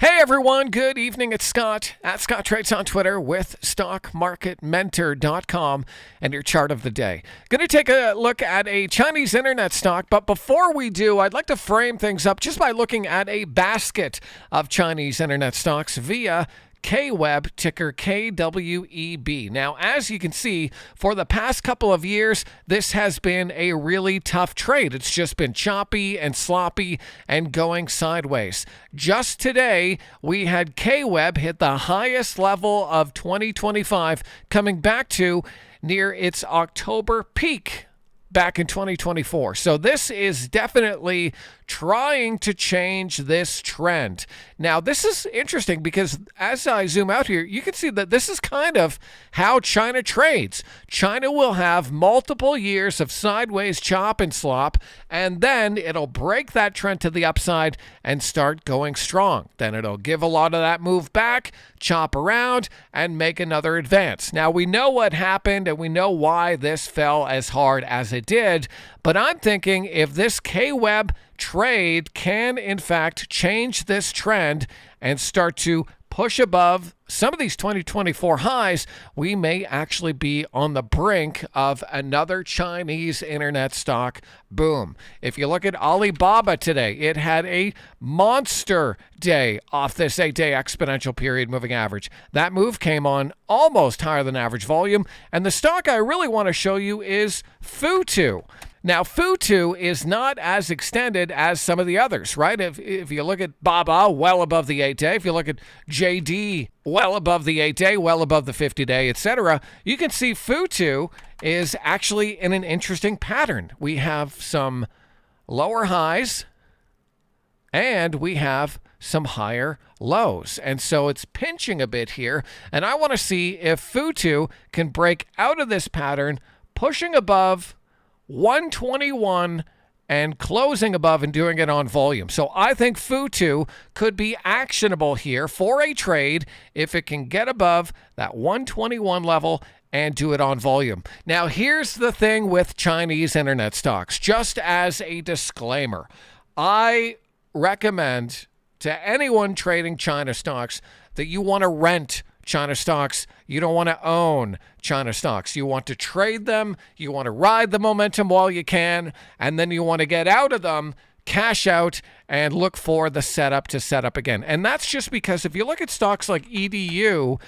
Hey everyone, good evening. It's Scott at Scott Trades on Twitter with StockMarketMentor.com and your chart of the day. Going to take a look at a Chinese internet stock, but before we do, I'd like to frame things up just by looking at a basket of Chinese internet stocks via KWEB, ticker KWEB. Now, as you can see, for the past couple of years, this has been a really tough trade. It's just been choppy and sloppy and going sideways. Just today, we had KWEB hit the highest level of 2025, coming back to near its October peak back in 2024. So this is definitely trying to change this trend. Now, this is interesting because as I zoom out here, you can see that this is kind of how China trades. China will have multiple years of sideways chop and slop, and then it'll break that trend to the upside and start going strong. Then it'll give a lot of that move back, chop around, and make another advance. Now, we know what happened, and we know why this fell as hard as it did, but I'm thinking if this KWEB trade can, in fact, change this trend and start to push above some of these 2024 highs, we may actually be on the brink of another Chinese internet stock boom. If you look at Alibaba today, it had a monster day off this 8-day exponential period moving average. That move came on almost higher than average volume, and the stock I really want to show you is FUTU. Now, FUTU is not as extended as some of the others, right? If you look at Baba, well above the 8-day. If you look at JD, well above the 8-day, well above the 50-day, etc., you can see FUTU is actually in an interesting pattern. We have some lower highs, and we have some higher lows. And so it's pinching a bit here, and I want to see if FUTU can break out of this pattern, pushing above 121 and closing above and doing it on volume. So I think FUTU could be actionable here for a trade if it can get above that 121 level and do it on volume. Now, here's the thing with Chinese internet stocks. Just as a disclaimer, I recommend to anyone trading China stocks that you want to rent China stocks. You don't want to own China stocks. You want to trade them. You want to ride the momentum while you can, and then you want to get out of them, cash out, and look for the setup to set up again. And that's just because if you look at stocks like EDU,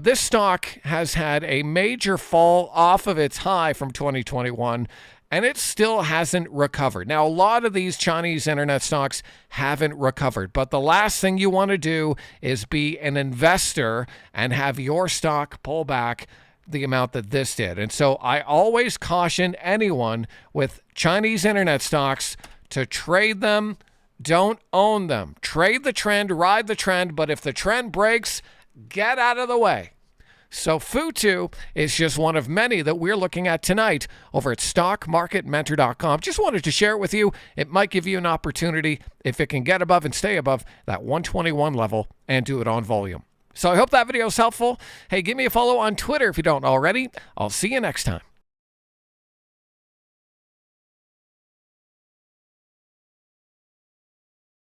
this stock has had a major fall off of its high from 2021, and it still hasn't recovered. Now, a lot of these Chinese internet stocks haven't recovered, but the last thing you want to do is be an investor and have your stock pull back the amount that this did. And so I always caution anyone with Chinese internet stocks to trade them, don't own them. Trade the trend, ride the trend, but if the trend breaks, get out of the way. So FUTU is just one of many that we're looking at tonight over at StockMarketMentor.com. Just wanted to share it with you. It might give you an opportunity if it can get above and stay above that 121 level and do it on volume. So I hope that video is helpful. Hey, give me a follow on Twitter if you don't already. I'll see you next time.